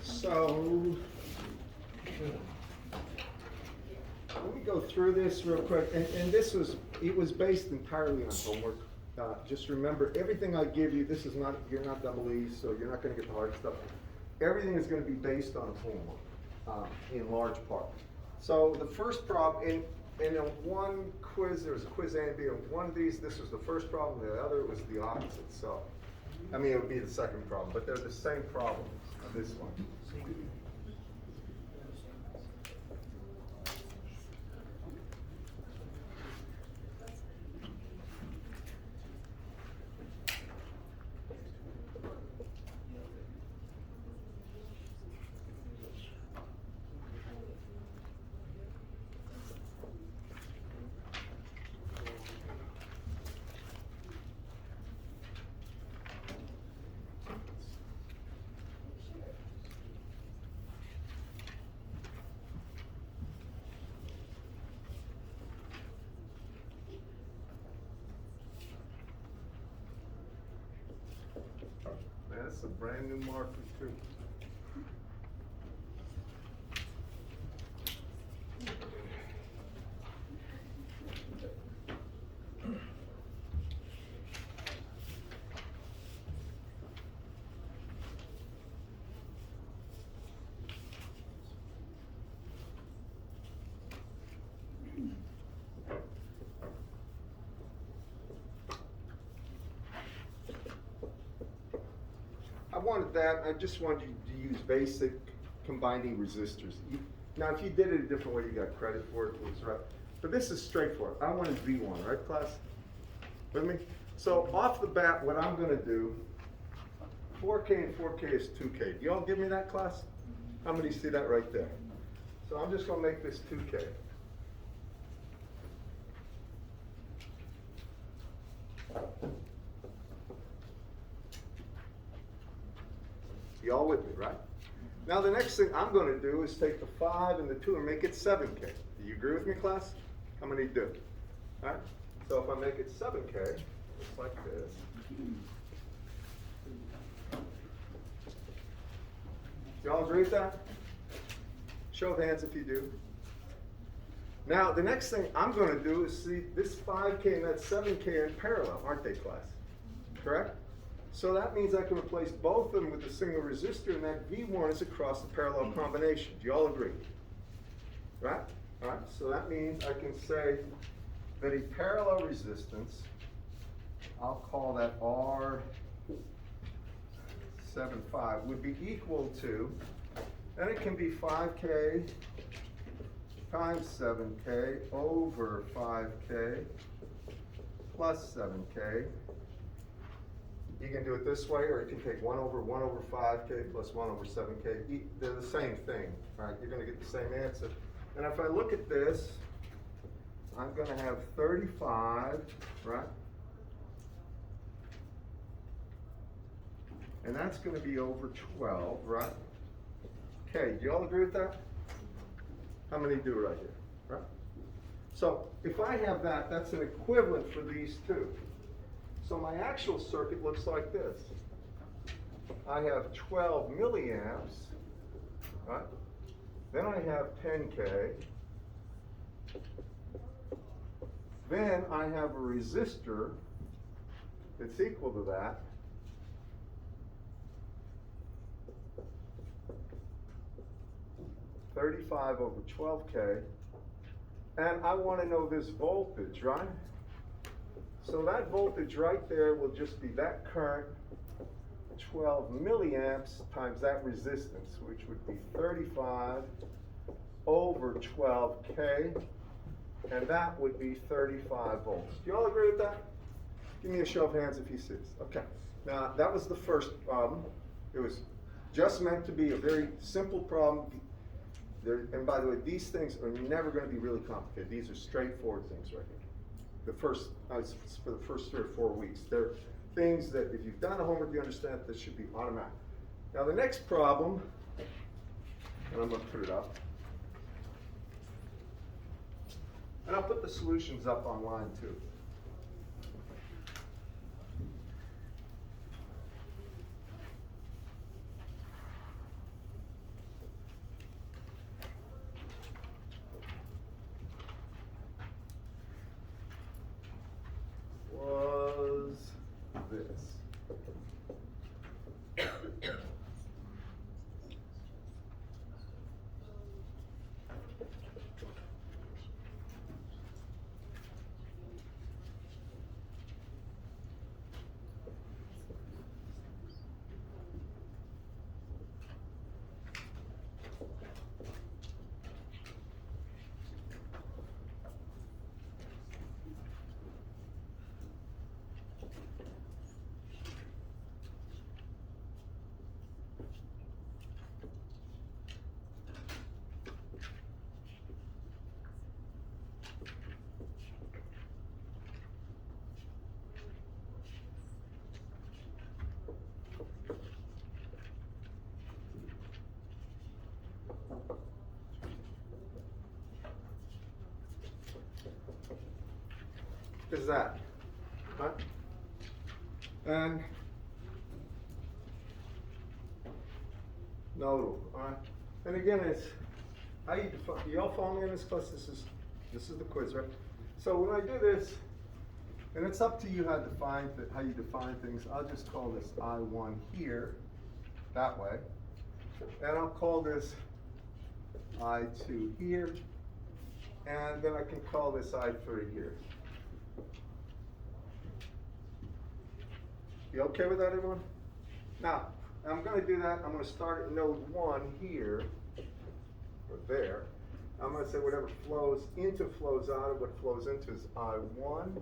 So, let me go through this real quick. And it was based entirely on homework. Just remember, everything I give you, you're not double E, so you're not going to get the hard stuff. Everything is going to be based on homework, in large part. So the first problem, in one quiz, there was a quiz A and B. On one of these, this was the first problem. The other was the opposite. So, I mean, it would be the second problem, but they're the same problem on this one. That's a brand new marker too. I wanted that. I just wanted you to use basic combining resistors. Now, if you did it a different way, you got credit for it. It was right. But this is straightforward. I wanted V1, right, class? With me? So off the bat, what I'm going to do, 4K and 4K is 2K. Do y'all give me that, class? How many see that right there? So I'm just going to make this 2K. Y'all with me, right? Now the next thing I'm going to do is take the 5 and the 2 and make it 7K. Do you agree with me, class? How many do? All right? So if I make it 7K, it's like this. Y'all agree with that? Show of hands if you do. Now the next thing I'm going to do is see this 5K and that 7K in parallel, aren't they, class? Correct? So that means I can replace both of them with a single resistor, and that V1 is across the parallel combination. Do you all agree? Right? All right, so that means I can say that a parallel resistance, I'll call that R75, would be equal to, and it can be 5K times 7K over 5K plus 7K. You can do it this way, or you can take 1 over 5K plus 1 over 7K. They're the same thing, right? You're going to get the same answer. And if I look at this, I'm going to have 35, right? And that's going to be over 12, right? Okay, do you all agree with that? How many do right here, right? So if I have that, that's an equivalent for these two. So my actual circuit looks like this. I have 12 milliamps, right? Then I have 10K. Then I have a resistor that's equal to that. $35 over 12K. And I want to know this voltage, right? So that voltage right there will just be that current, 12 milliamps times that resistance, which would be 35 over 12K, and that would be 35 volts. Do you all agree with that? Give me a show of hands if you see this. Okay. Now, that was the first problem. It was just meant to be a very simple problem. And by the way, these things are never going to be really complicated. These are straightforward things right here. For the first 3 or 4 weeks. They're things that if you've done the homework, you understand this should be automatic. Now the next problem, and I'm going to put it up. And I'll put the solutions up online too. Was this. Is that, right? And nodal, all right? And again, it's how you define. Y'all follow me in this class? This is the quiz, right? So when I do this, and it's up to you how you define things. I'll just call this I1 here, that way, and I'll call this I2 here, and then I can call this I3 here. You okay with that, everyone? Now, I'm going to do that. I'm going to start at node 1 here, or there. I'm going to say whatever flows into flows out of. What flows into is I1.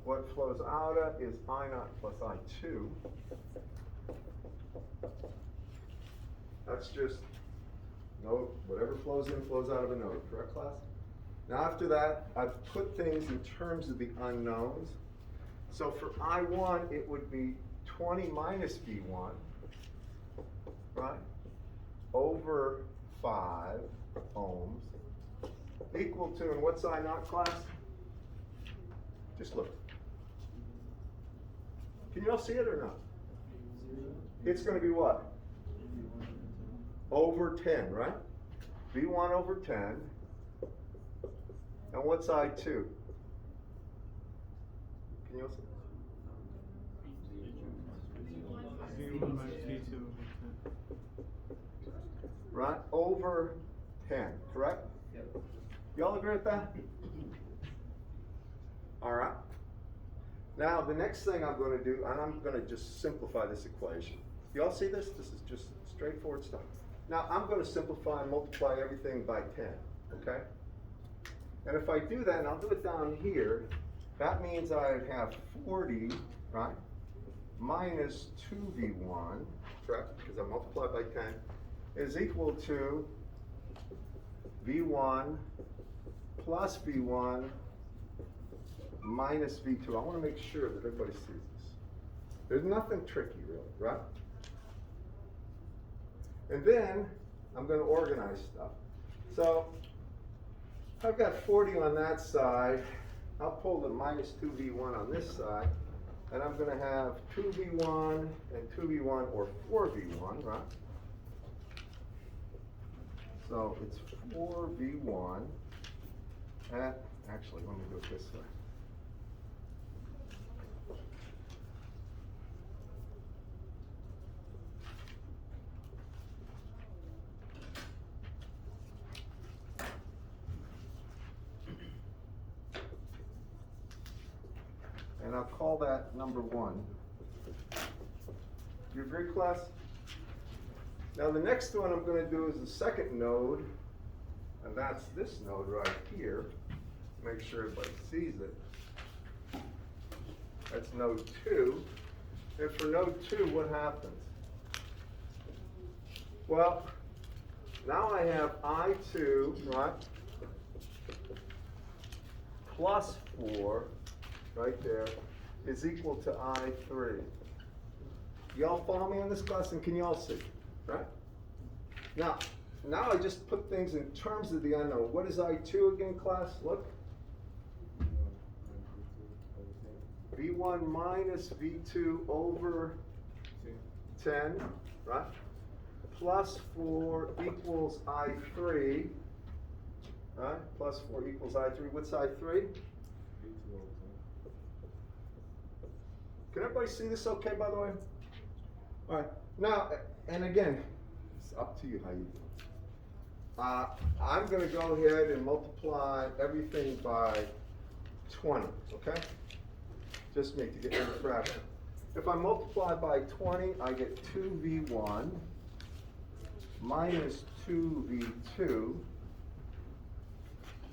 What flows out of is I0 plus I2. That's just node, whatever flows in flows out of a node, correct, class? Now after that, I've put things in terms of the unknowns. So for I1, it would be 20 minus V1, right, over 5 ohms, equal to, and what's I0, class? Just look. Can you all see it or not? It's going to be what? Over 10, right? V1 over 10. And what's I2? Can you all see? V1 minus V2 over 10. Right? Over 10, correct? Yep. Y'all agree with that? All right. Now, the next thing I'm going to do, and I'm going to just simplify this equation. Y'all see this? This is just straightforward stuff. Now, I'm going to simplify and multiply everything by 10, okay? And if I do that, and I'll do it down here, that means I have 40, right, minus 2V1, correct, because I multiplied by 10, is equal to V1 plus V1 minus V2. I want to make sure that everybody sees this. There's nothing tricky, really, right? And then I'm going to organize stuff. So I've got 40 on that side. I'll pull the minus 2V1 on this side. And I'm going to have 2V1 and 2V1 or 4V1, right? So it's 4V1 at, actually, let me do it this way. And I'll call that number 1. You agree, class? Now the next one I'm going to do is the second node, and that's this node right here. Make sure everybody sees it. That's node 2. And for node 2, what happens? Well, now I have I2, right, plus 4, right there, is equal to I3. Y'all follow me on this class, and can y'all see? Right? Now, now I just put things in terms of the unknown. What is I2 again, class? Look. V1 minus V2 over 10, right? Plus 4 equals I3, right? Plus 4 equals I3. What's I3? Can everybody see this okay, by the way? All right. Now, and again, it's up to you how you do it. I'm going to go ahead and multiply everything by 20, okay? Just make to get rid of the fraction. If I multiply by 20, I get 2V1 minus 2V2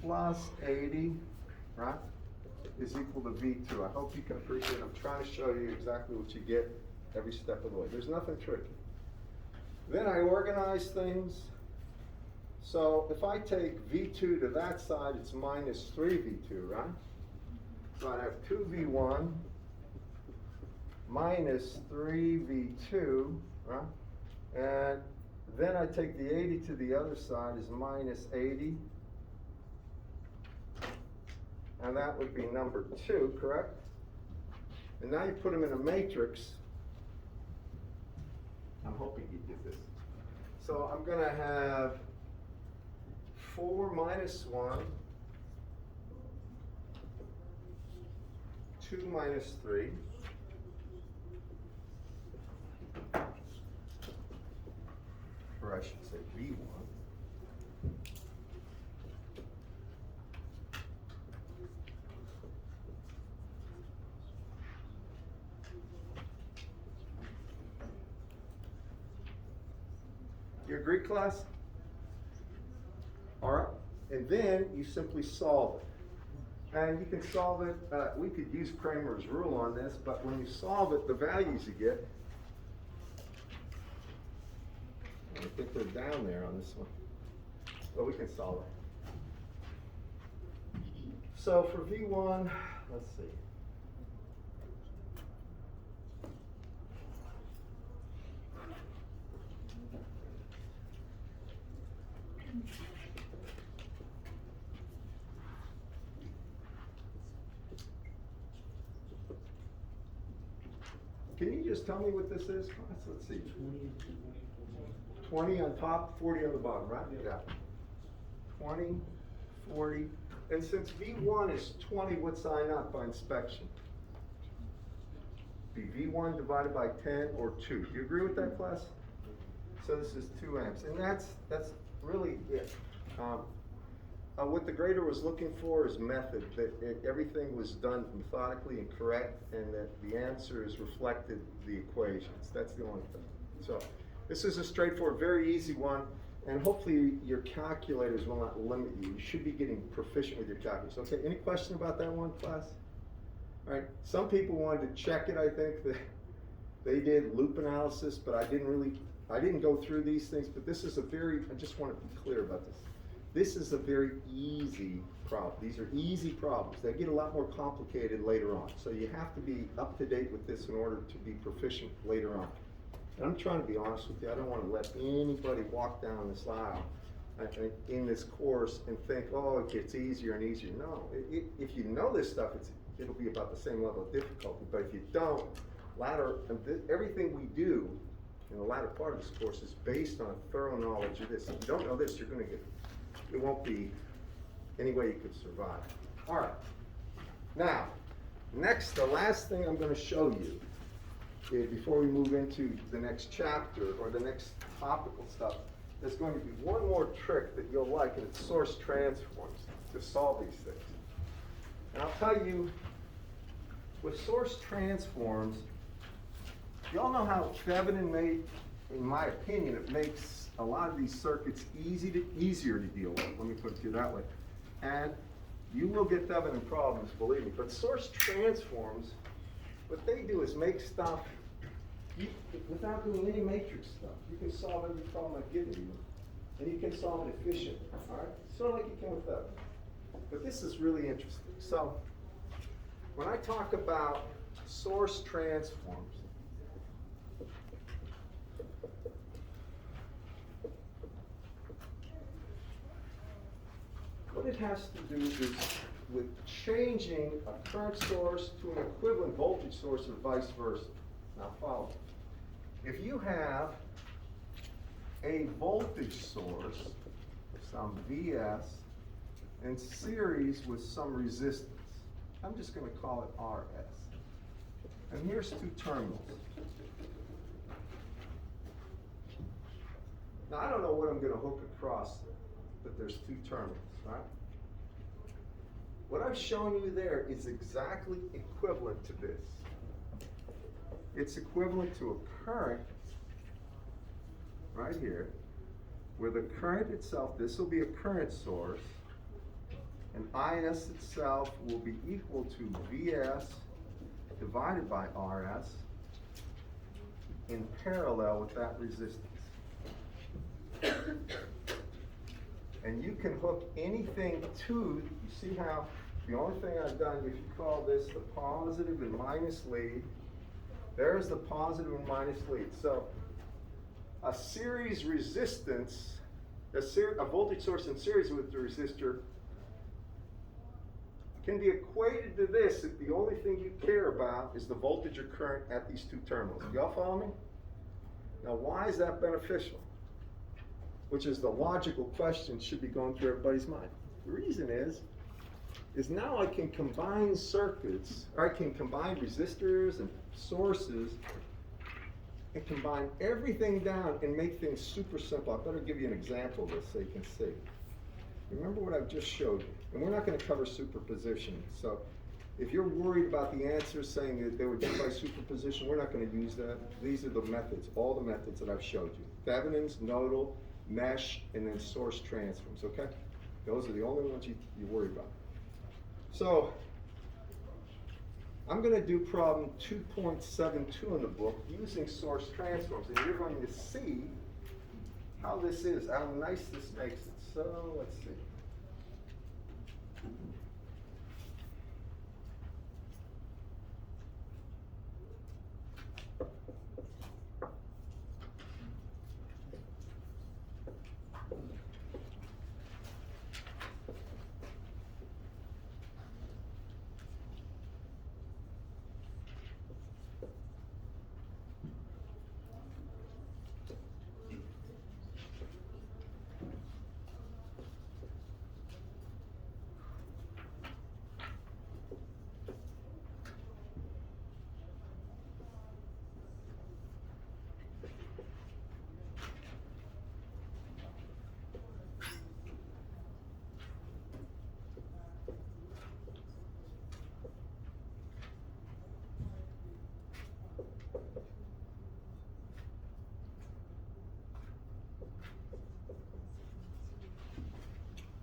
plus 80, right, is equal to V2. I hope you can appreciate it. I'm trying to show you exactly what you get every step of the way. There's nothing tricky. Then I organize things. So if I take V2 to that side, it's minus 3V2, right? So I have 2V1 minus 3V2, right? And then I take the 80 to the other side is minus 80. And that would be number 2, correct? And now you put them in a matrix. I'm hoping you get this. So I'm going to have 4 minus 1, 2 minus 3, or I should say V1. You agree, class? All right, and then you simply solve it. And you can solve it, we could use Kramer's rule on this, but when you solve it, the values you get, I think they're down there on this one. Well, we can solve it. So for V1, let's see. Can you just tell me what this is? Let's see. 20 on top, 40 on the bottom, right? Yeah. 20, 40. And since V1 is 20, what's I naught by inspection? Be V1 divided by 10 or 2. Do you agree with that, class? So this is 2 amps. And that's really it. What the grader was looking for is method, that everything was done methodically and correct, and that the answers reflected the equations. That's the only thing. So this is a straightforward, very easy one, and hopefully your calculators will not limit you. You should be getting proficient with your calculators. Okay, any question about that one, class? All right, some people wanted to check it, I think, that they did loop analysis, but I didn't go through these things, but this is I just want to be clear about this. This is a very easy problem. These are easy problems. They get a lot more complicated later on. So you have to be up to date with this in order to be proficient later on. And I'm trying to be honest with you. I don't want to let anybody walk down this aisle in this course and think, oh, it gets easier and easier. No, if you know this stuff, it'll be about the same level of difficulty. But if you don't, everything we do in the latter part of this course is based on a thorough knowledge of this. If you don't know this, it won't be any way you could survive. All right. Now, the last thing I'm going to show you before we move into the next chapter or the next topical stuff, there's going to be one more trick that you'll like, and it's source transforms to solve these things. And I'll tell you, with source transforms, you all know how Thevenin made, in my opinion, it makes a lot of these circuits easier to deal with. Let me put it to you that way. And you will get Thevenin problems, believe me. But source transforms, what they do is make stuff without doing any matrix stuff. You can solve every problem I've given you, and you can solve it efficiently. All right, sort of like you can with Thevenin. But this is really interesting. So when I talk about source transforms, what it has to do is with changing a current source to an equivalent voltage source or vice versa. Now follow. If you have a voltage source, some Vs, in series with some resistance, I'm just going to call it Rs. And here's two terminals. Now I don't know what I'm going to hook across, but there's two terminals, right? What I've shown you there is exactly equivalent to this. It's equivalent to a current right here, where the current itself, this will be a current source, and Is itself will be equal to Vs divided by Rs in parallel with that resistance. And you can hook anything to, you see how the only thing I've done, if you call this the positive and minus lead, there's the positive and minus lead. So a series resistance, a voltage source in series with the resistor can be equated to this if the only thing you care about is the voltage or current at these two terminals. Y'all follow me? Now why is that beneficial? Which is the logical question should be going through everybody's mind. The reason is now I can combine circuits, or I can combine resistors and sources and combine everything down and make things super simple. I better give you an example of this so you can see. Remember what I've just showed you. And we're not going to cover superposition. So if you're worried about the answers saying that they were done by superposition, we're not going to use that. These are the methods, all the methods that I've showed you. Thevenin's, nodal, mesh, and then source transforms, okay? Those are the only ones you worry about. So I'm going to do problem 2.72 in the book using source transforms, and you're going to see how this is, how nice this makes it. So let's see.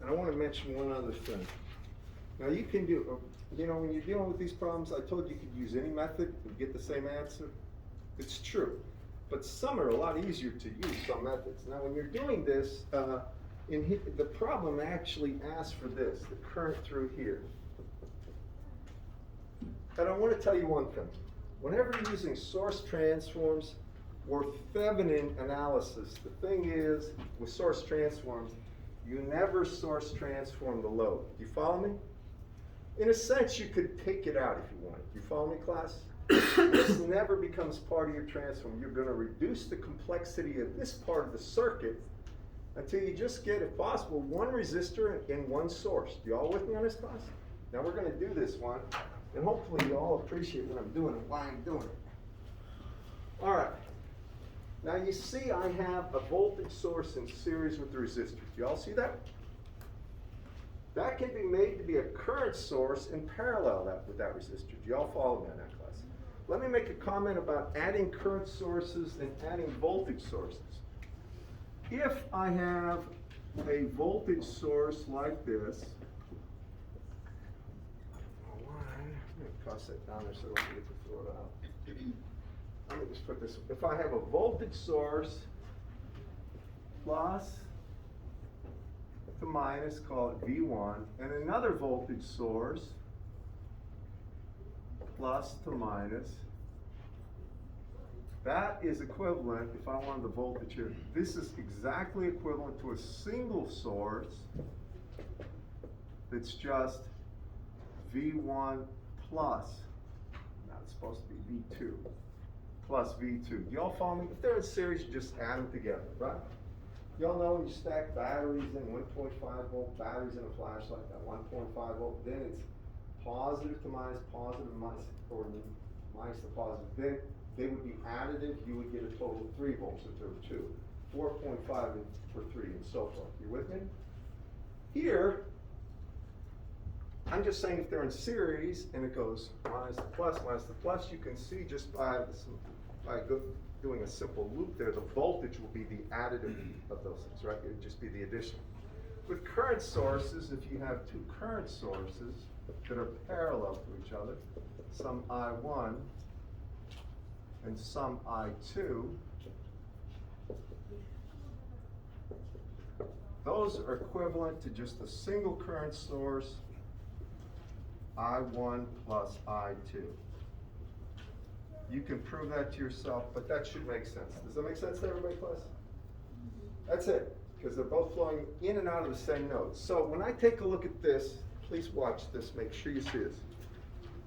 I want to mention one other thing. Now you can do, when you're dealing with these problems, I told you could use any method and get the same answer. It's true. But some are a lot easier to use, some methods. Now when you're doing this, the problem actually asks for this, the current through here. And I want to tell you one thing. Whenever you're using source transforms or Thevenin analysis, the thing is, with source transforms, you never source transform the load. Do you follow me? In a sense, you could take it out if you want. Do you follow me, class? This never becomes part of your transform. You're going to reduce the complexity of this part of the circuit until you just get, if possible, one resistor and one source. Do you all with me on this, class? Now we're going to do this one, and hopefully you all appreciate what I'm doing and why I'm doing it. All right. Now you see I have a voltage source in series with the resistor. Do you all see that? That can be made to be a current source in parallel with that resistor. Do you all follow me on that, class? Let me make a comment about adding current sources and adding voltage sources. If I have a voltage source like this, I'm going to toss that down there so I don't forget to throw it out. Let me just put this, if I have a voltage source plus to minus, call it V1, and another voltage source plus to minus, that is equivalent, if I wanted the voltage here, this is exactly equivalent to a single source that's just V1 plus, now it's supposed to be V2, plus V2. Y'all follow me? If they're in series, you just add them together, right? Y'all know when you stack batteries in 1.5 volt, batteries in a flashlight, that 1.5 volt, then it's positive to minus, positive to minus, or minus to positive. Then they would be additive, you would get a total of 3 volts if there were 2. 4.5 for 3 and so forth. You with me? Here, I'm just saying if they're in series and it goes minus to plus, you can see just by doing a simple loop there, the voltage will be the additive of those things, right? It would just be the addition. With current sources, if you have 2 current sources that are parallel to each other, some I1 and some I2, those are equivalent to just a single current source, I1 plus I2. You can prove that to yourself, but that should make sense. Does that make sense to everybody, class? That's it, because they're both flowing in and out of the same node. So when I take a look at this, please watch this, make sure you see this.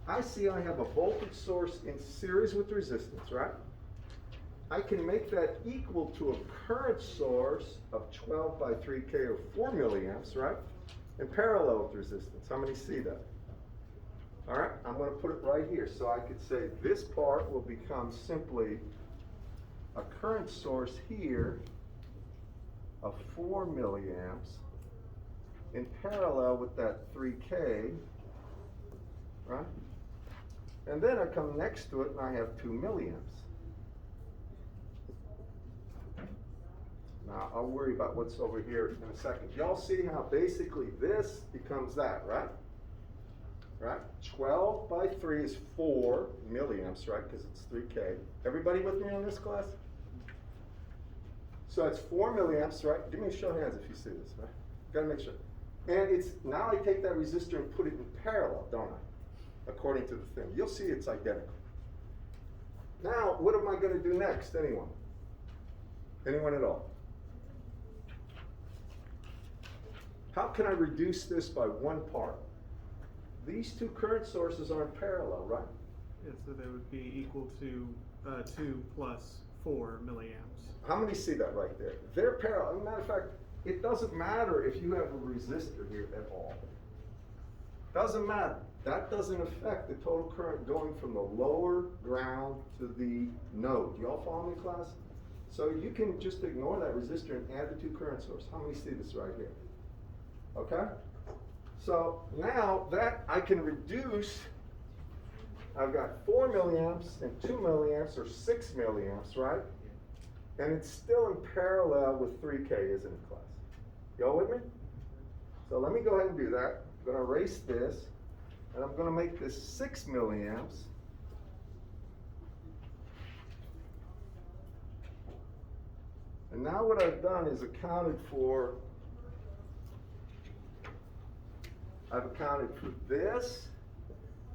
I see I have a voltage source in series with resistance, right? I can make that equal to a current source of 12 by 3K or 4 milliamps, right? In parallel with resistance. How many see that? All right, I'm going to put it right here. So I could say this part will become simply a current source here of 4 milliamps in parallel with that 3K, right? And then I come next to it and I have 2 milliamps. Now, I'll worry about what's over here in a second. Y'all see how basically this becomes that, right? Right? 12 by 3 is 4 milliamps, right? Because it's 3K. Everybody with me on this, class? So it's 4 milliamps, right? Give me a show of hands if you see this, right? Gotta make sure. And it's, now I take that resistor and put it in parallel, don't I? According to the thing. You'll see it's identical. Now, what am I gonna do next? Anyone? Anyone at all? How can I reduce this by 1 part? These 2 current sources aren't parallel, right? Yeah, so they would be equal to 2 plus 4 milliamps. How many see that right there? They're parallel. As a matter of fact, it doesn't matter if you have a resistor here at all. Doesn't matter. That doesn't affect the total current going from the lower ground to the node. You all follow me, class? So you can just ignore that resistor and add the 2 current sources. How many see this right here? Okay? So now that I can reduce, I've got 4 milliamps and 2 milliamps or 6 milliamps, right? And it's still in parallel with 3K, isn't it, class? Y'all with me? So let me go ahead and do that. I'm going to erase this, and I'm going to make this 6 milliamps. And now what I've done is accounted for this,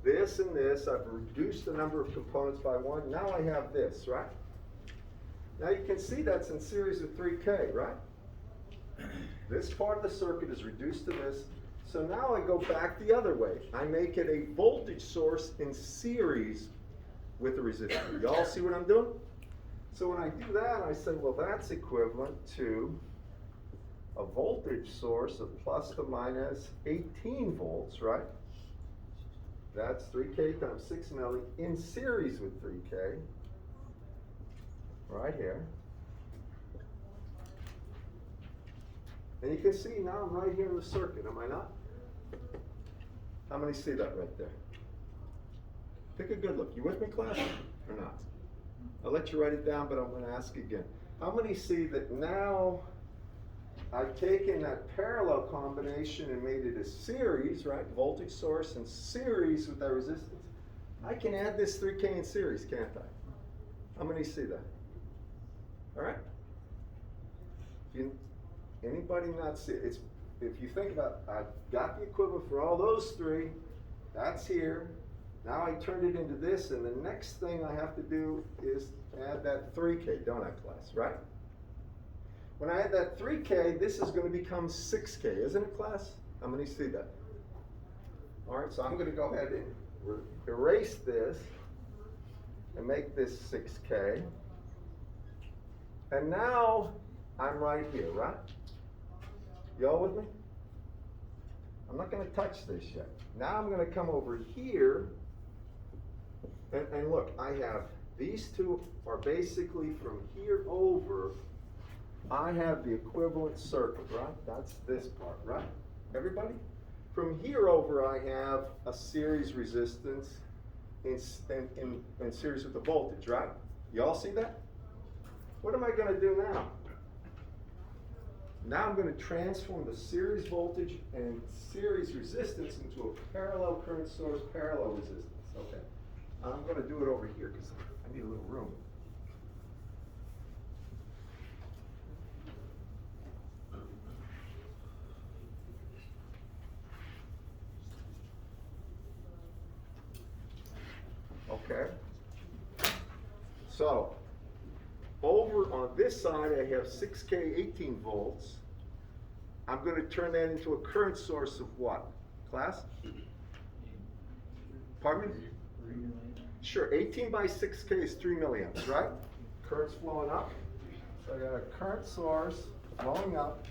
this, and this. I've reduced the number of components by 1. Now I have this, right? Now you can see that's in series with 3K, right? This part of the circuit is reduced to this. So now I go back the other way. I make it a voltage source in series with the resistor. Y'all see what I'm doing? So when I do that, I say, well, that's equivalent to a voltage source of plus to minus 18 volts, right? That's 3K times 6 milli in series with 3K, right here. And you can see now I'm right here in the circuit, am I not? How many see that right there? Take a good look. You with me, class, or not? I'll let you write it down, but I'm going to ask again. How many see that now I've taken that parallel combination and made it a series, right? Voltage source in series with that resistance. I can add this 3K in series, can't I? How many see that? All right? Anybody not see it? It's, if you think about it, I've got the equivalent for all those 3. That's here. Now I turned it into this, and the next thing I have to do is add that 3K, don't I, class, right? When I add that 3K, this is going to become 6K, isn't it, class? How many see that? All right, so I'm gonna go ahead and erase this and make this 6K. And now I'm right here, right? Y'all with me? I'm not gonna touch this yet. Now I'm gonna come over here, and look, I have, these two are basically from here over, I have the equivalent circuit, right? That's this part, right? Everybody? From here over, I have a series resistance in series with the voltage, right? Y'all see that? What am I gonna do now? Now I'm going to transform the series voltage and series resistance into a parallel current source, parallel resistance. Okay. I'm going to do it over here because I need a little room. Okay. So, over on this side, I have 6K 18 volts. I'm going to turn that into a current source of what? Class? Pardon me? Sure, 18 by 6K is 3 milliamps, right? Current's flowing up. So I got a current source flowing up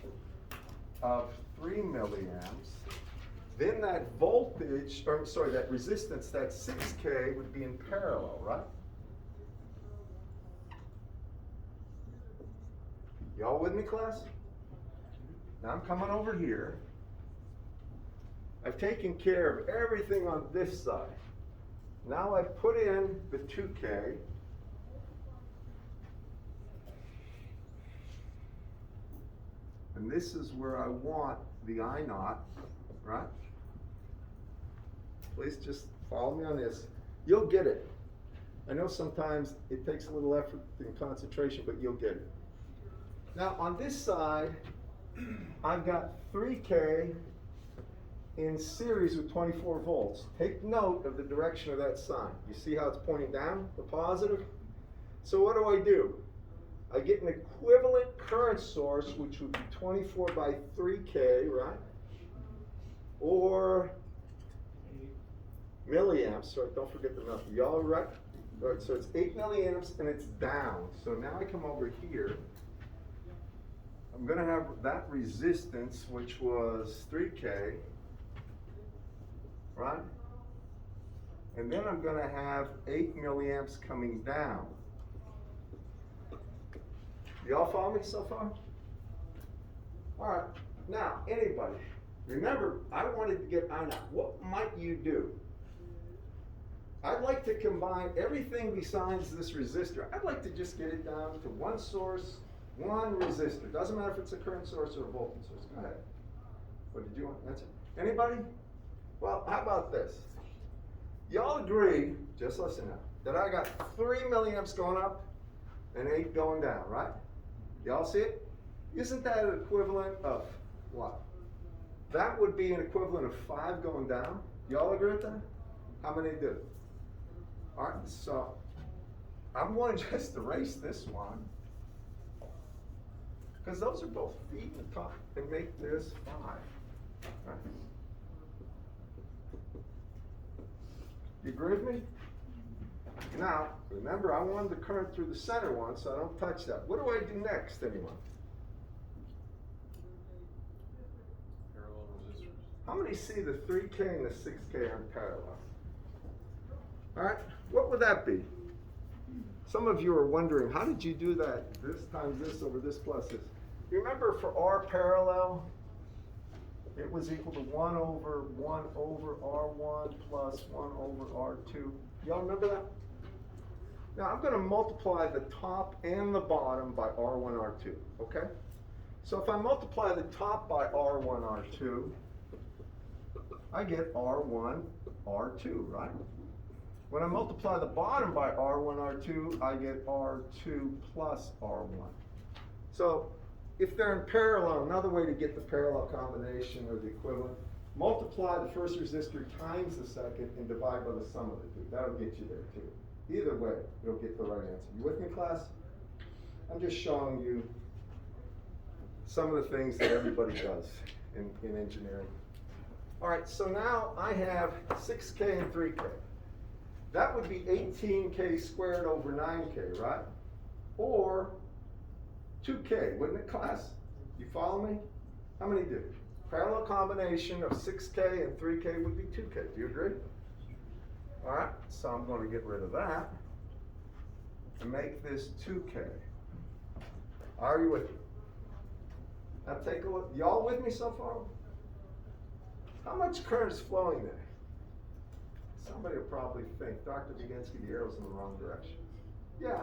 of 3 milliamps. Then that voltage, or sorry, that resistance, that 6K would be in parallel, right? Y'all with me, class? Now I'm coming over here. I've taken care of everything on this side. Now I put in the 2K. And this is where I want the I naught, right? Please just follow me on this. You'll get it. I know sometimes it takes a little effort and concentration, but you'll get it. Now on this side, I've got 3K in series with 24 volts. Take note of the direction of that sign. You see how it's pointing down, the positive? So what do? I get an equivalent current source, which would be 24 by 3K, right? Or milliamps, so don't forget the milliamps. Y'all right? All right, so it's 8 milliamps and it's down. So now I come over here. I'm going to have that resistance, which was 3K, right? And then I'm going to have 8 milliamps coming down. Y'all follow me so far? All right. Now, anybody, remember, I wanted to get I naught. What might you do? I'd like to combine everything besides this resistor. I'd like to just get it down to one source, one resistor. Doesn't matter if it's a current source or a voltage source. Go ahead. What did you want? That's it. Anybody? Well, how about this? Y'all agree, just listen now, that I got 3 milliamps going up and 8 going down, right? Y'all see it? Isn't that an equivalent of what? That would be an equivalent of 5 going down. Y'all agree with that? How many do? All right, so I'm going to just erase this one, because those are both feet and top, and make this 5. Right? You agree with me? Now, remember, I wanted the current through the center one, so I don't touch that. What do I do next, anyone? Parallel resistors. How many see the 3K and the 6K are parallel? All right, what would that be? Some of you are wondering, how did you do that? This times this over this plus this. You remember for R parallel, it was equal to 1 over R1 plus 1 over R2. Y'all remember that? Now I'm going to multiply the top and the bottom by R1, R2, okay? So if I multiply the top by R1, R2, I get R1, R2, right? When I multiply the bottom by R1, R2, I get R2 plus R1. So if they're in parallel, another way to get the parallel combination or the equivalent, multiply the first resistor times the second and divide by the sum of the two. That'll get you there too. Either way, you'll get the right answer. You with me, class? I'm just showing you some of the things that everybody does in engineering. All right, so now I have 6K and 3K. That would be 18K squared over 9K, right? Or 2K, wouldn't it, class? You follow me? How many do? Parallel combination of 6K and 3K would be 2K. Do you agree? All right, so I'm going to get rid of that and make this 2K. Are you with me? Now take a look. Y'all with me so far? How much current is flowing there? Somebody will probably think, Dr. Baginski, the arrow's in the wrong direction. Yeah,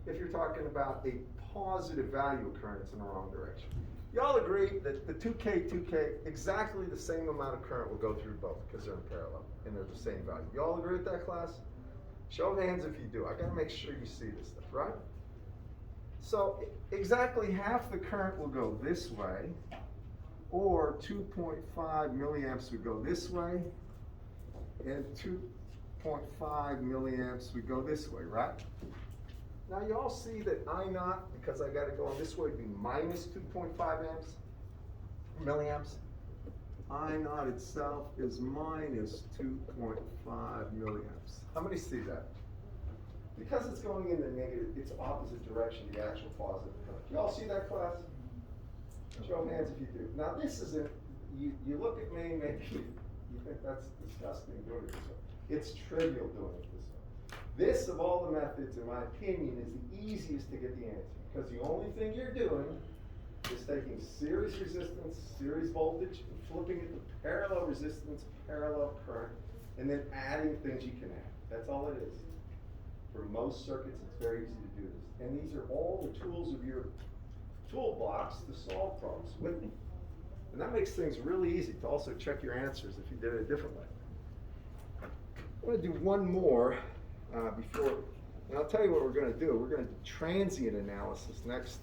if you're talking about a positive value of current, it's in the wrong direction. Y'all agree that the 2K, exactly the same amount of current will go through both because they're in parallel and they're the same value. Y'all agree with that, class? Show of hands if you do. I gotta make sure you see this stuff, right? So exactly half the current will go this way, or 2.5 milliamps would go this way, and 2.5 milliamps would go this way, right? Now you all see that I naught, because I gotta go on this way, would be minus 2.5 milliamps. I naught itself is minus 2.5 milliamps. How many see that? Because it's going in the negative, it's opposite direction, the actual positive current. You all see that, class? Show of hands if you do. Now this isn't, you look at me, maybe you think that's disgusting doing it this way. It's trivial doing it this way. This, of all the methods, in my opinion, is the easiest to get the answer. Because the only thing you're doing is taking series resistance, series voltage, and flipping it to parallel resistance, parallel current, and then adding things you can add. That's all it is. For most circuits, it's very easy to do this. And these are all the tools of your toolbox to solve problems with me. And that makes things really easy to also check your answers if you did it a different way. I'm going to do one more before, and I'll tell you what we're going to do. We're going to do transient analysis next.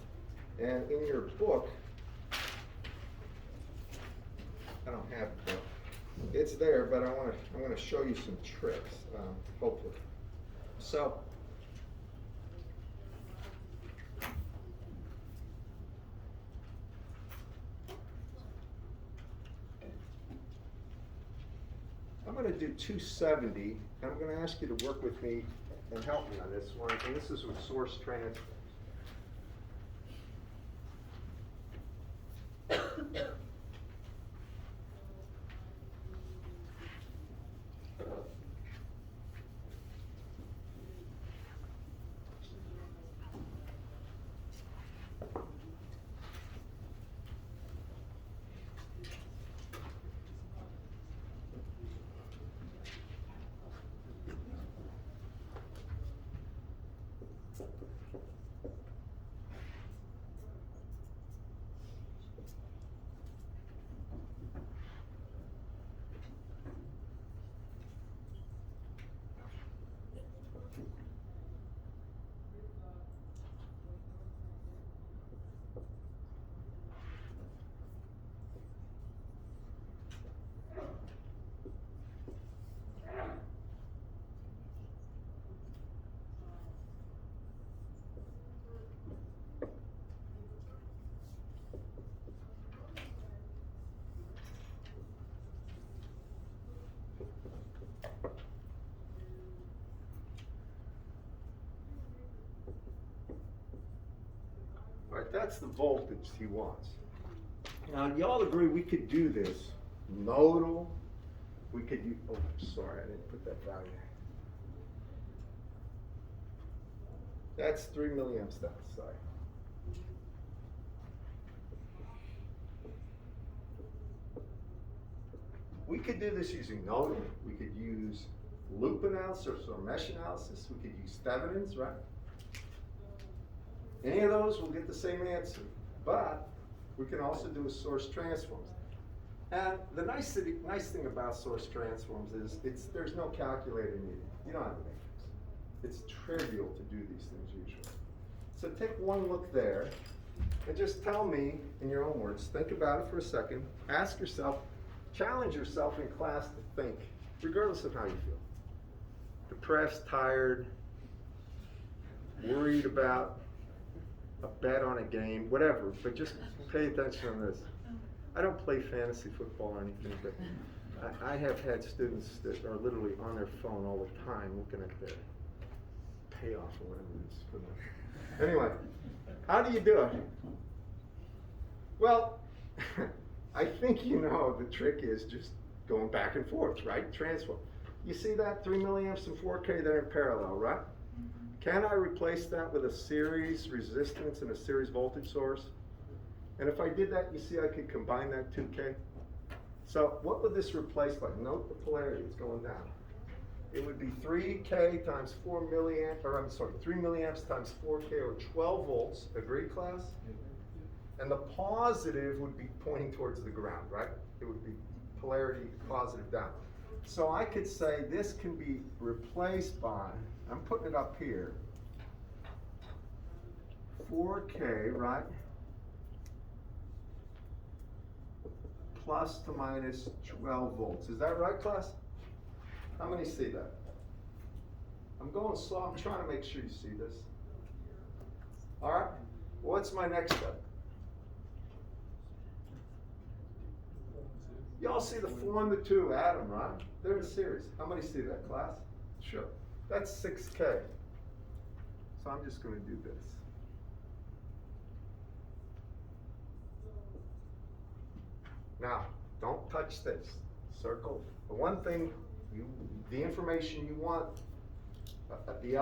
And in your book, I don't have it, but it's there, but I'm going to show you some tricks, hopefully. So, I'm going to do 270, and I'm going to ask you to work with me and help me on this one. And this is with source transfer. Right, that's the voltage he wants. Now, y'all agree we could do this nodal. We could use, oh, sorry, I didn't put that value. That's 3 milliamps down, sorry. We could do this using nodal. We could use loop analysis or mesh analysis. We could use Thevenin's, right? Any of those will get the same answer, but we can also do a source transforms. And the nice thing about source transforms is there's no calculator needed. You don't have to make this. It's trivial to do these things usually. So take one look there and just tell me in your own words, think about it for a second, ask yourself, challenge yourself in class to think, regardless of how you feel. Depressed, tired, worried about a bet on a game, whatever, but just pay attention on this. I don't play fantasy football or anything, but I have had students that are literally on their phone all the time looking at their payoff or whatever it is. for the- Anyway, how do you do it? Well, I think you know the trick is just going back and forth, right? Transform. You see that 3 milliamps and 4K, they're in parallel, right? Can I replace that with a series resistance and a series voltage source? And if I did that, you see I could combine that 2K. So what would this replace by? Note the polarity, it's going down. It would be 3K times 4 milliamp, or I'm sorry, 3 milliamps times 4K or 12 volts, agreed class? And the positive would be pointing towards the ground, right? It would be polarity positive down. So I could say this can be replaced by, I'm putting it up here, 4K, right? Plus to minus 12 volts. Is that right, class? How many see that? I'm going slow. I'm trying to make sure you see this. All right. What's my next step? Y'all see the 4 and the 2, add them, right? They're in series. How many see that, class? Sure. That's 6K. So I'm just going to do this. Now, don't touch this. Circle. The one thing, the information you want, the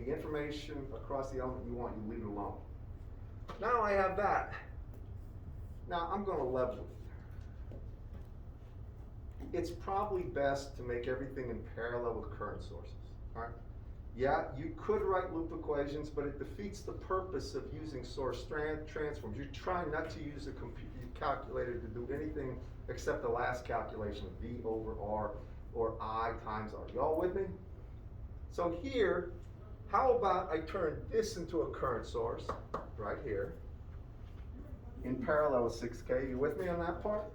information across the element you want, you leave it alone. Now I have that. Now I'm going to level it. It's probably best to make everything in parallel with current sources, all right? Yeah, you could write loop equations, but it defeats the purpose of using source transforms. You try not to use a calculator to do anything except the last calculation of V over R or I times R. Y'all with me? So here, how about I turn this into a current source, right here, in parallel with 6K. You with me on that part?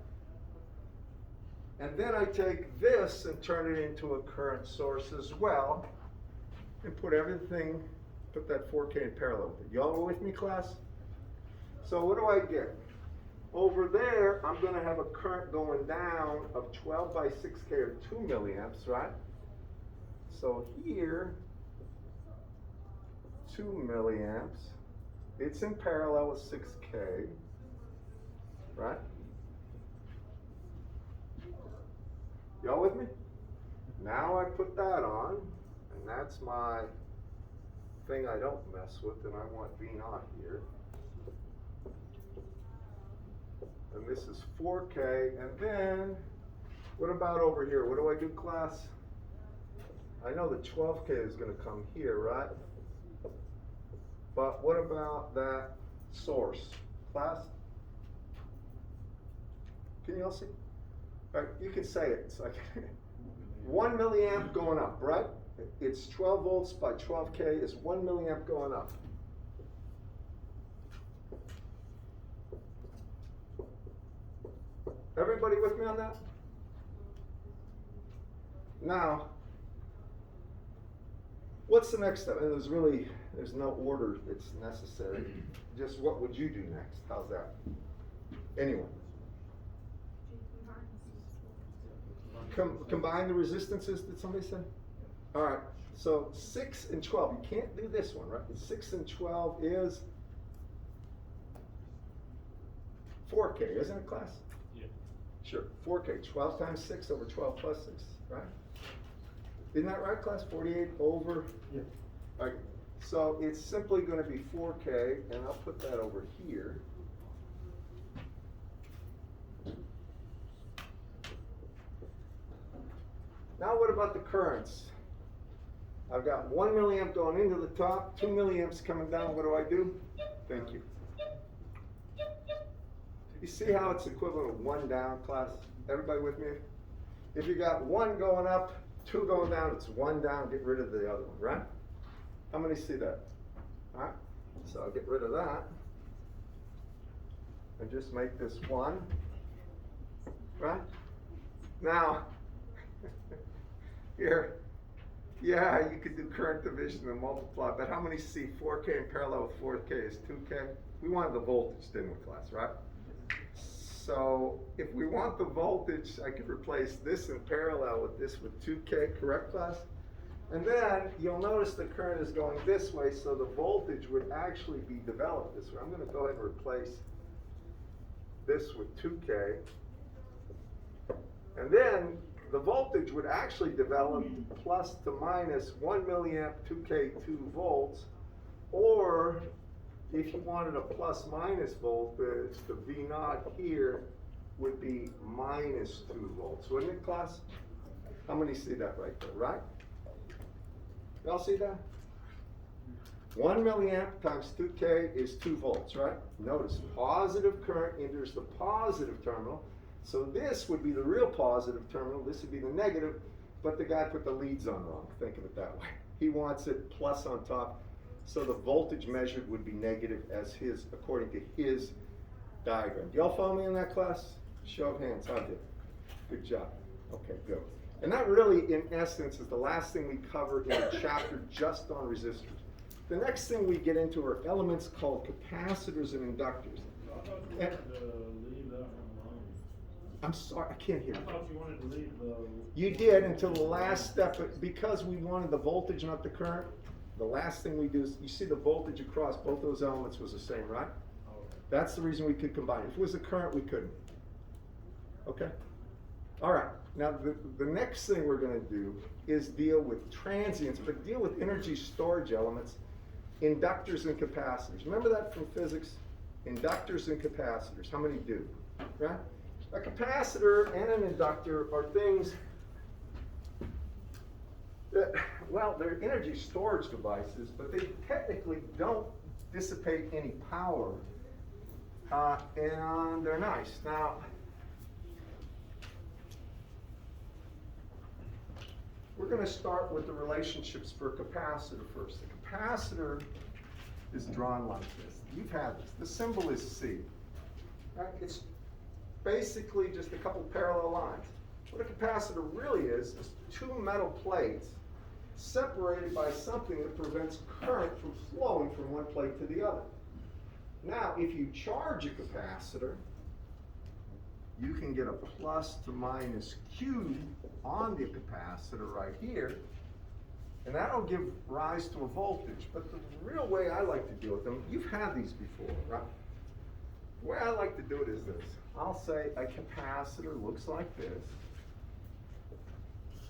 And then I take this and turn it into a current source as well, and put everything, put that 4K in parallel with it. Y'all with me, class? So what do I get? Over there, I'm going to have a current going down of 12 by 6K or 2 milliamps, right? So here, 2 milliamps. It's in parallel with 6K, right? Y'all with me? Now I put that on, and that's my thing I don't mess with, and I want V naught here. And this is 4K, and then, what about over here? What do I do, class? I know the 12K is going to come here, right? But what about that source? Class? Can you all see? All right, you can say it. It's like 1 milliamp going up, right? It's 12 volts by 12K is 1 milliamp going up. Everybody with me on that? Now, what's the next step? And there's no order that's necessary. Just what would you do next? How's that? Anyone? Combine the resistances, did somebody say? All right, so 6 and 12, you can't do this one, right? 6 and 12 is 4K, isn't it, class? Yeah. Sure, 4K, 12 times 6 over 12 plus 6, right? Isn't that right, class? 48 over? Yeah. All right, so it's simply going to be 4K, and I'll put that over here. Now what about the currents? I've got 1 milliamp going into the top, 2 milliamps coming down. What do I do? Thank you. You see how it's equivalent of 1 down, class? Everybody with me? If you got 1 going up, 2 going down, it's 1 down, get rid of the other one, right? How many see that? All right, so I'll get rid of that. And just make this 1, right? Now, here, yeah, you could do current division and multiply, but how many see 4K in parallel with 4K is 2K? We wanted the voltage, didn't we, class, right? So if we want the voltage, I could replace this in parallel with this with 2K, correct, class? And then you'll notice the current is going this way, so the voltage would actually be developed this way. I'm going to go ahead and replace this with 2K. And then the voltage would actually develop plus to minus 1 milliamp 2K 2 volts, or if you wanted a plus minus voltage, the V naught here would be minus 2 volts, wouldn't it, class? How many see that right there, right? Y'all see that? 1 milliamp times 2K is 2 volts, right? Notice positive current enters the positive terminal. So this would be the real positive terminal, this would be the negative, but the guy put the leads on wrong, think of it that way. He wants it plus on top, so the voltage measured would be negative as his, according to his diagram. Do y'all follow me in that, class? Show of hands, how did? Good job. Okay, good. And that really, in essence, is the last thing we cover in the chapter just on resistors. The next thing we get into are elements called capacitors and inductors. I thought you wanted to leave that one alone. I'm sorry, I can't hear I you. thought you wanted to leave the. You did until the last step, but because we wanted the voltage, not the current, the last thing we do is, you see the voltage across both those elements was the same, right? Oh, okay. That's the reason we could combine. If it was the current, we couldn't. Okay? All right. Now, the next thing we're going to do is deal with transients, but deal with energy storage elements, inductors and capacitors. Remember that from physics? Inductors and capacitors. How many do? Right? A capacitor and an inductor are things that, well, they're energy storage devices, but they technically don't dissipate any power, and they're nice. Now, we're going to start with the relationships for a capacitor first. The capacitor is drawn like this. You've had this. The symbol is C. Right? It's basically just a couple parallel lines. What a capacitor really is two metal plates separated by something that prevents current from flowing from one plate to the other. Now, if you charge a capacitor, you can get a plus to minus Q on the capacitor right here, and that'll give rise to a voltage. But the real way I like to deal with them, you've had these before, right? The way I like to do it is this. I'll say a capacitor looks like this,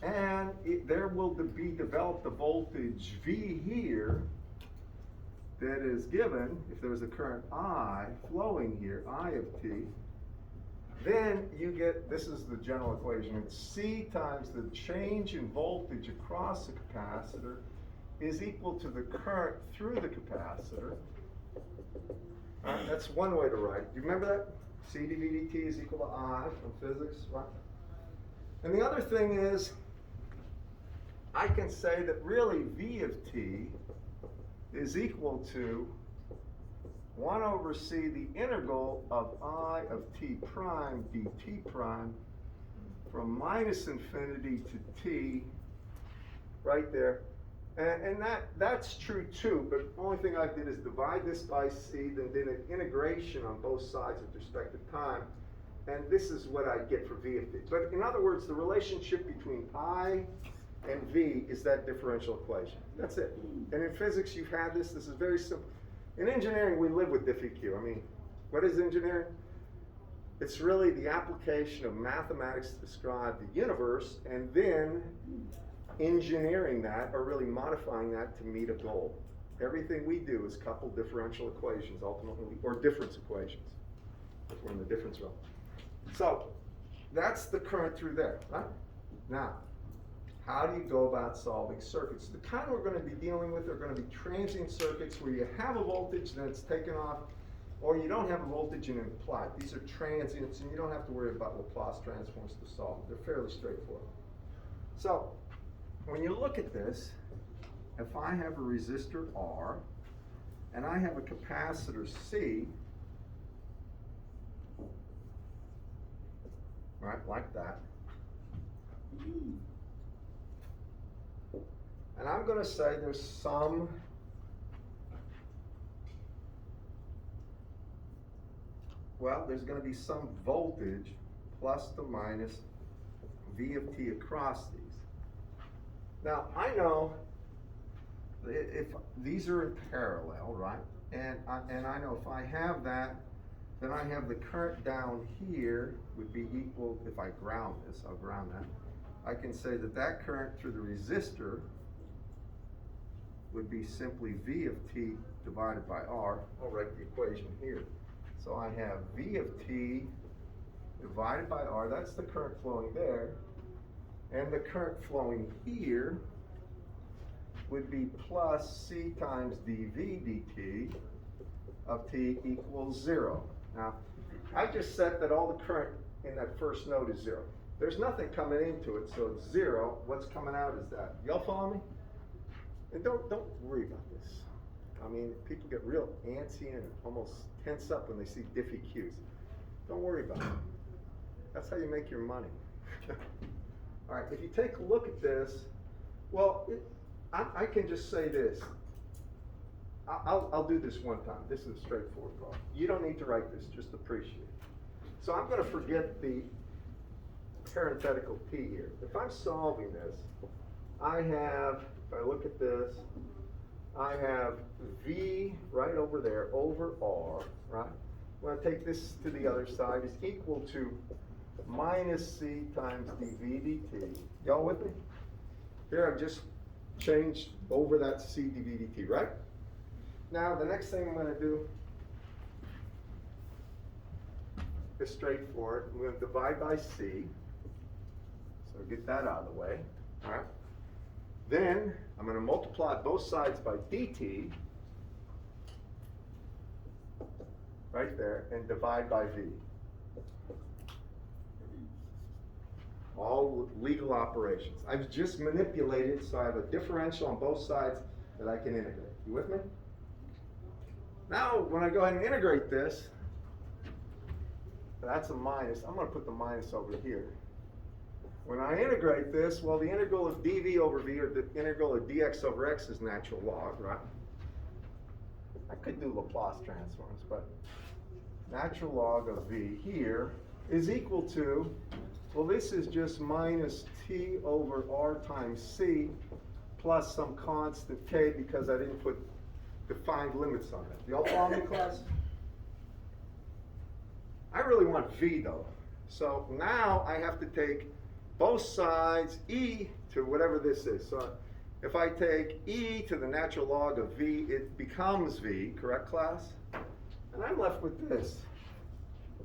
and there will be developed a voltage V here that is given, if there was a current I flowing here, I of t, then you get, this is the general equation, it's C times the change in voltage across the capacitor is equal to the current through the capacitor. That's one way to write it. Do you remember that? C dV dt is equal to I from physics, right? And the other thing is, I can say that really V of t is equal to 1 over C, the integral of I of t prime dt prime from minus infinity to t, right there. And that's true too, but the only thing I did is divide this by C, then did an integration on both sides with respect to time, and this is what I get for V of t. But in other words, the relationship between I and V is that differential equation. That's it. And in physics, you've had this. This is very simple. In engineering, we live with diff EQ. I mean, what is engineering? It's really the application of mathematics to describe the universe, and then engineering that, or really modifying that to meet a goal. Everything we do is couple differential equations, ultimately, or difference equations, if we're in the difference realm. So, that's the current through there, right? Now, how do you go about solving circuits? The kind we're going to be dealing with are going to be transient circuits where you have a voltage, then it's taken off, or you don't have a voltage and applied. These are transients, and you don't have to worry about Laplace transforms to solve them. They're fairly straightforward. So, when you look at this, if I have a resistor R, and I have a capacitor C, right, like that, and I'm going to say there's some Well, there's gonna be some voltage plus the minus V of t across these. Now, I know if these are in parallel, right? And I know if I have that, then I have the current down here would be equal, if I ground this, I'll ground that. I can say that that current through the resistor would be simply V of t divided by R. I'll write the equation here. So I have V of t divided by R, that's the current flowing there. And the current flowing here would be plus C times dV dt of t equals 0. Now, I just set that all the current in that first node is 0. There's nothing coming into it, so it's 0. What's coming out is that. Y'all follow me? And don't worry about this. I mean, people get real antsy and almost tense up when they see diffy Qs. Don't worry about it. That's how you make your money. All right, if you take a look at this, well, I can just say this. I'll do this one time. This is a straightforward problem. You don't need to write this, just appreciate it. So I'm going to forget the parenthetical P here. If I'm solving this, I have, if I look at this, I have V right over there over R, right? When I take this to the other side, is equal to minus C times dV dt. Y'all with me? Here I've just changed over that C dV dt, right? Now the next thing I'm going to do is straightforward. I'm going to divide by C. So get that out of the way, all right? Then I'm going to multiply both sides by dt, right there, and divide by V. All legal operations. I've just manipulated so I have a differential on both sides that I can integrate. You with me? Now, when I go ahead and integrate this, that's a minus. I'm going to put the minus over here. When I integrate this, well, the integral of dv over v, or the integral of dx over x is natural log, right? I could do Laplace transforms, but natural log of v here is equal to, well, this is just minus t over r times c plus some constant k because I didn't put defined limits on it. Y'all follow me, class? I really want v though. So now I have to take both sides e to whatever this is. So if I take e to the natural log of v, it becomes v, correct, class? And I'm left with this.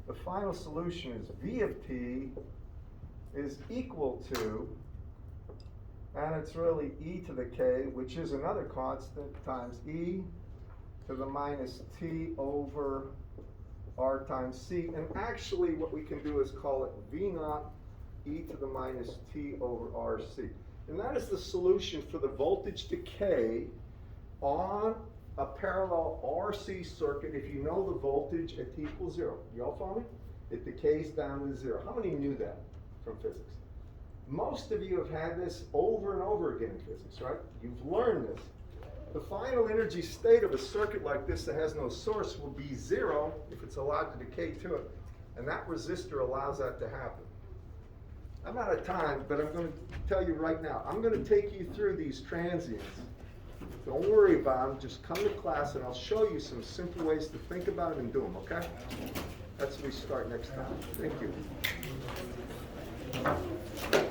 The final solution is v of t is equal to, and it's really e to the k, which is another constant, times e to the minus t over r times c. And actually what we can do is call it v naught e to the minus t over rc. And that is the solution for the voltage decay on a parallel RC circuit. If you know the voltage at t equals 0. Y'all follow me? It decays down to 0. How many knew that from physics? Most of you have had this over and over again in physics, right? You've learned this. The final energy state of a circuit like this that has no source will be 0 if it's allowed to decay to it. And that resistor allows that to happen. I'm out of time, but I'm going to tell you right now. I'm going to take you through these transients. Don't worry about them. Just come to class and I'll show you some simple ways to think about it and do them, okay? That's when we start next time. Thank you.